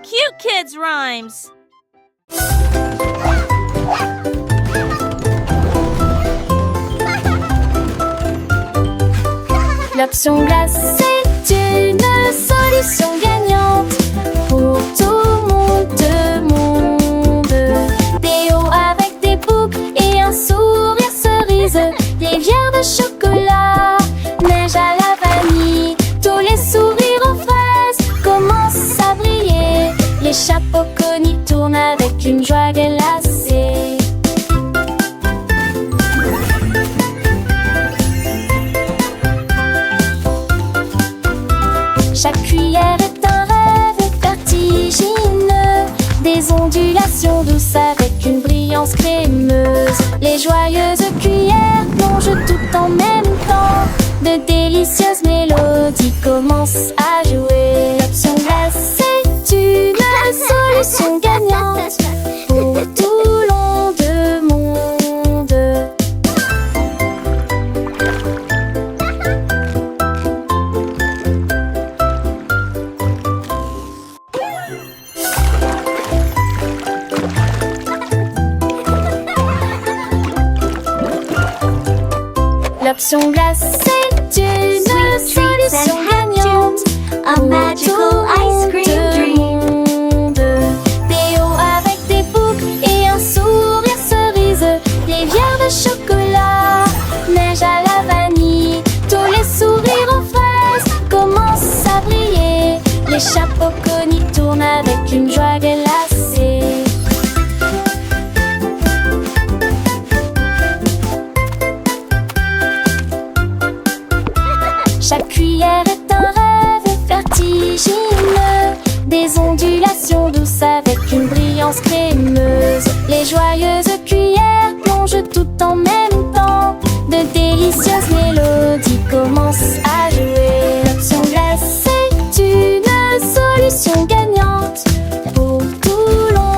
cute kids' rhymes. L'option glace, c'est une solution gagnante pour tout le monde. Des hauts avec des boucles et un sourire cerise, des bières de chocolat, neige à la vanille, tous les sourires aux fraises commencent à briller. Les chapeaux conis tournent avec une joie glacée. Chaque cuillère est un rêve vertigineux, des ondulations douces avec une brillance crémeuse. Les joyeuses cuillères plongent tout en même temps, de délicieuses mélodies commencent à jouer. L'option glace, c'est une solution gagnante pour tout le monde. L'option glace, c'est une solution gagnante. A magical ice cream dream. Des hauts avec des boucles et un sourire cerise, des bières de chocolat, neige à la vanille, tous les sourires aux fraises commencent à briller. Les chapeaux conis tournent avec une joie glacée. Chaque cuillère est un rêve vertigineux, des ondulations douces avec une brillance crémeuse. Les joyeuses cuillères plongent tout en même temps, de délicieuses mélodies commencent à jouer. L'option glace, c'est une solution gagnante pour tout le monde.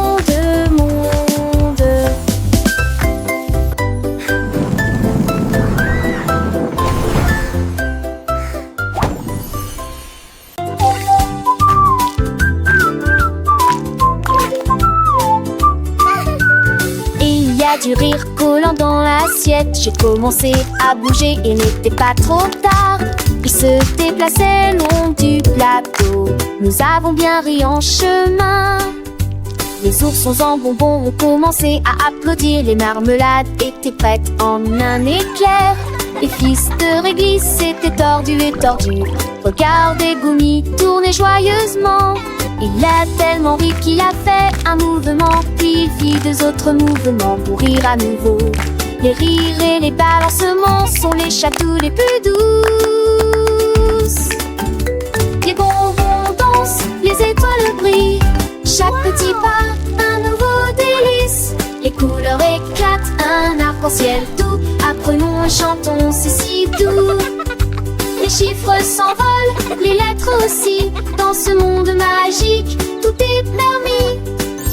Du rire collant dans l'assiette, j'ai commencé à bouger et n'était pas trop tard. Il se déplaçait le long du plateau, nous avons bien ri en chemin. Les oursons en bonbons ont commencé à applaudir, les marmelades étaient prêtes en un éclair. Les fils de réglisse s'étaient tordus et tordus, regardez Goumi tourner joyeusement. Il a tellement ri qu'il a fait un mouvement, puis il fit deux autres mouvements pour rire à nouveau. Les rires et les balancements sont les chatous les plus douces. Les bonbons dansent, les étoiles brillent, chaque petit pas un nouveau délice. Les couleurs éclatent, un arc-en-ciel doux, apprenons et chantons, c'est si doux. Les chiffres s'envolent, les lettres aussi, dans ce monde magique, tout est permis.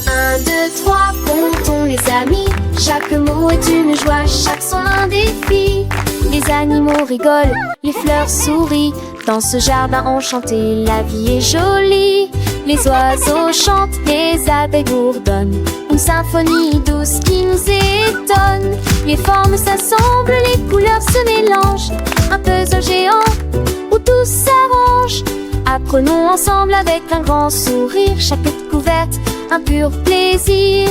1, 2, 3, comptons les amis, chaque mot est une joie, chaque son un défi. Les animaux rigolent, les fleurs sourient, dans ce jardin enchanté, la vie est jolie. Les oiseaux chantent, les abeilles bourdonnent, une symphonie douce qui nous étonne. Les formes s'assemblent, les couleurs se mélangent, un puzzle géant où tout s'arrange. Apprenons ensemble avec un grand sourire, chaque découverte un pur plaisir.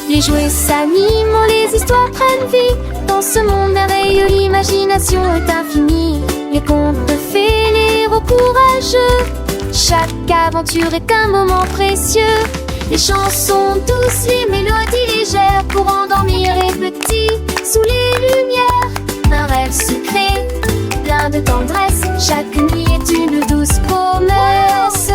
Les jouets s'animent, les histoires prennent vie, dans ce monde merveilleux l'imagination est infinie. Les contes de fées, les héros courageux, chaque aventure est un moment précieux. Les chansons douces, les mélodies légères, pour endormir les petits sous les lumières. Un rêve sucré, plein de tendresse, chaque nuit est une douce promesse.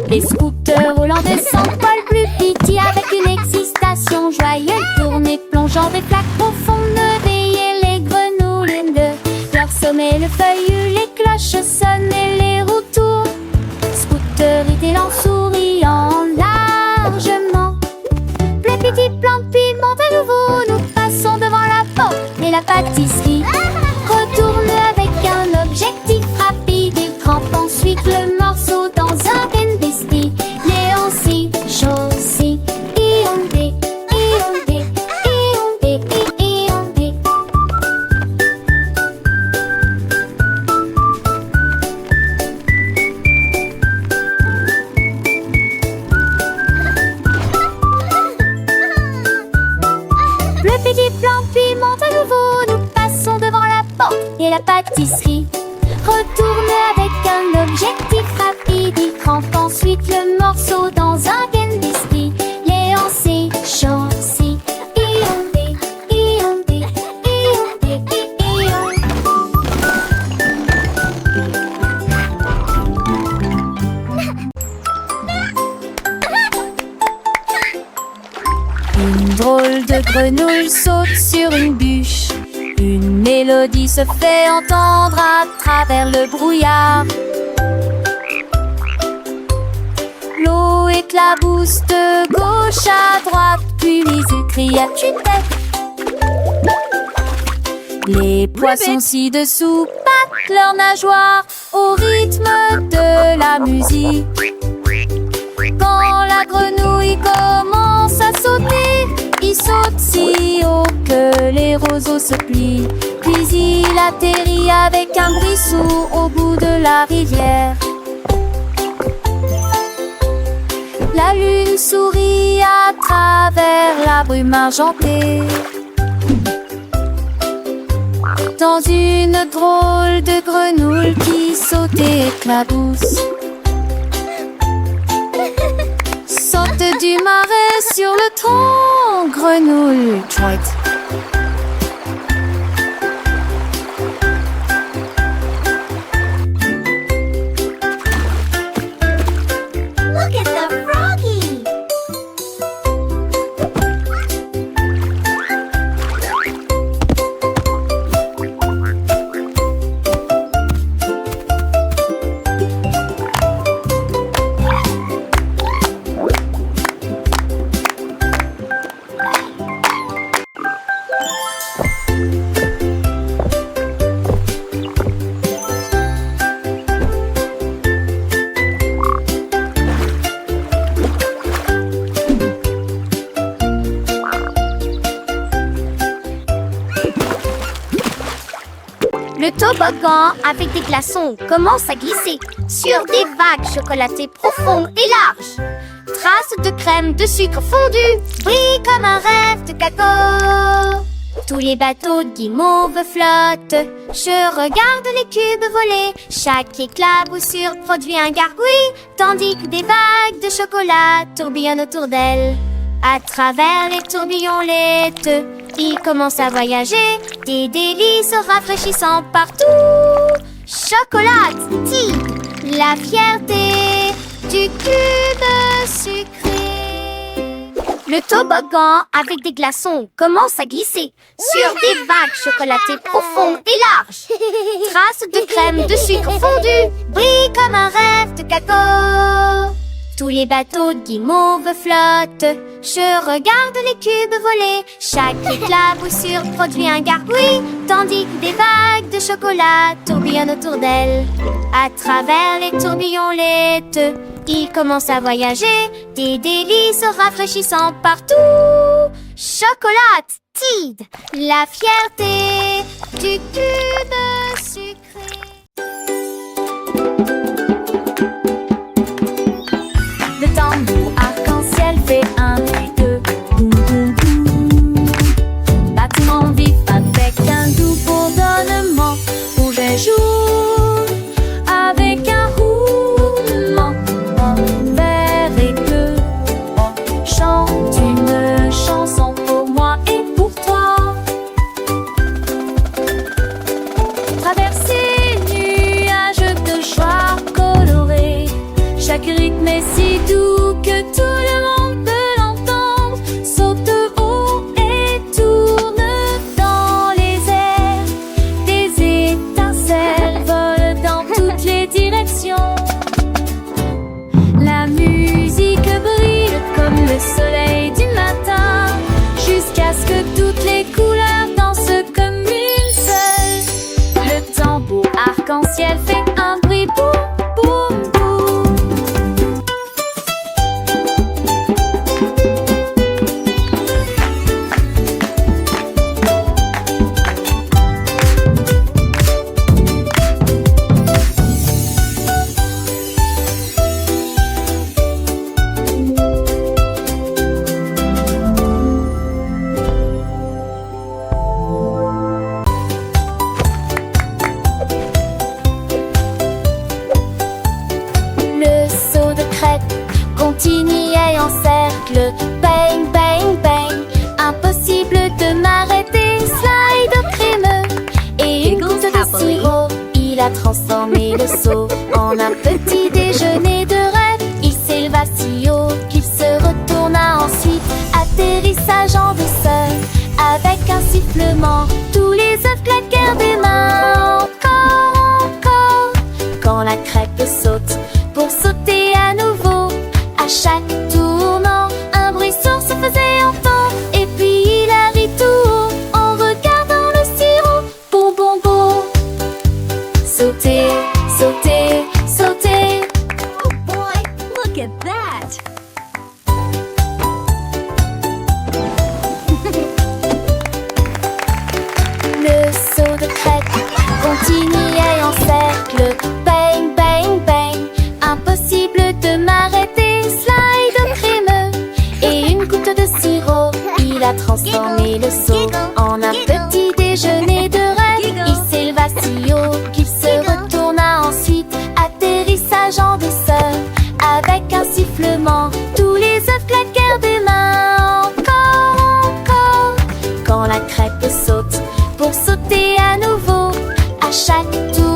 Les scooters hollandais s'envolent plus vite avec une excitation joyeuse. Tournée plongeant des flaques profondes, veiller les grenouilles de leur sommet. Le feuillu, les cloches sonnent et les roues tournent rit-il en souriant largement. Le petit plan de pile monte à nouveau. Nous passons devant la porte et la pâtisserie retourne avec un objectif rapide et crampe ensuite le morceau dans un bestie. Léon si, chaussé, iondé, iondé, iondé, iondé. Le petit plan puis monte à nouveau. Nous passons devant la porte et la pâtisserie retourne avec un objectif rapide. Il crampe ensuite le morceau dans un bestie. Léon si, chaussé, iondé, iondé, iondé, iondé. Une drôle de grenouille saute sur une bûche. Une mélodie se fait entendre à travers le brouillard. L'eau éclabousse de gauche à droite, puis il crie à tue-tête. Les poissons ci-dessous battent leurs nageoires au rythme de la musique. Quand la grenouille commence à sauter, il saute si haut que les roseaux se plient. Puis il atterrit avec un bruit sourd au bout de la rivière. La lune sourit à travers la brume argentée. Dans une drôle de grenouille qui saute et éclabousse. Saute du marais sur le tronc, grenouille troite. Look at the froggy! Le toboggan avec des glaçons commence à glisser sur des vagues chocolatées profondes et larges. Traces de crème de sucre fondu brillent comme un rêve de cacao. Tous les bateaux de guimauve flottent. Je regarde les cubes voler. Chaque éclaboussure produit un gargouille, tandis que des vagues de chocolat tourbillonnent autour d'elle. À travers les tourbillons laiteux, il commence à voyager, des délices rafraîchissants partout. Chocolatine, la fierté du cube sucré. Le toboggan avec des glaçons commence à glisser sur des vagues chocolatées profondes et larges. Traces de crème de sucre fondu brillent comme un rêve de cacao. Tous les bateaux de guimauve flottent. Je regarde les cubes voler. Chaque éclaboussure produit un gargouille, tandis que des vagues de chocolat tourbillonnent autour d'elle. À travers les tourbillons laiteux, il commence à voyager, des délices rafraîchissants partout. Chocolatine, la fierté du cube sucré. Le tambour arc-en-ciel fait un et deux, boum boum boum. Battement vif avec un doux bourdonnement. Rouge et jaune avec un roulement. Vert et bleu, chante une chanson pour moi et pour toi. l'arc-en-ciel fait un bruit boum, boum, boum. Le saut de crête continuait en cercle. Bang, bang, bang. Impossible de m'arrêter. Slide crémeux et une goutte de sirop. Il a transformé le seau en un petit déjeuner de rêve. Il s'éleva si haut qu'il se retourna ensuite. Atterrissage en douceur avec un sifflement. Tous les œufs claquèrent des mains. Encore, encore. Quand la crêpe saute pour sauter à nouveau, à chaque tournant, un bruit sourd se faisait entendre. Et puis il a ri tout haut en regardant le sirop. Bon, bon, bon. Sauter, sauter, sauter. Oh boy, look at that! Le saut de crête continuait en cercle. Bang, bang, bang. Impossible de m'arrêter. Slide crémeux et une goutte de sirop. Il a transformé le seau en un petit déjeuner de rêve. Il s'éleva si haut qu'il se retourna ensuite. Atterrissage en douceur avec un sifflement. Tous les œufs claquèrent des mains. Encore, encore. Quand la crêpe saute pour sauter à nouveau, à chaque tour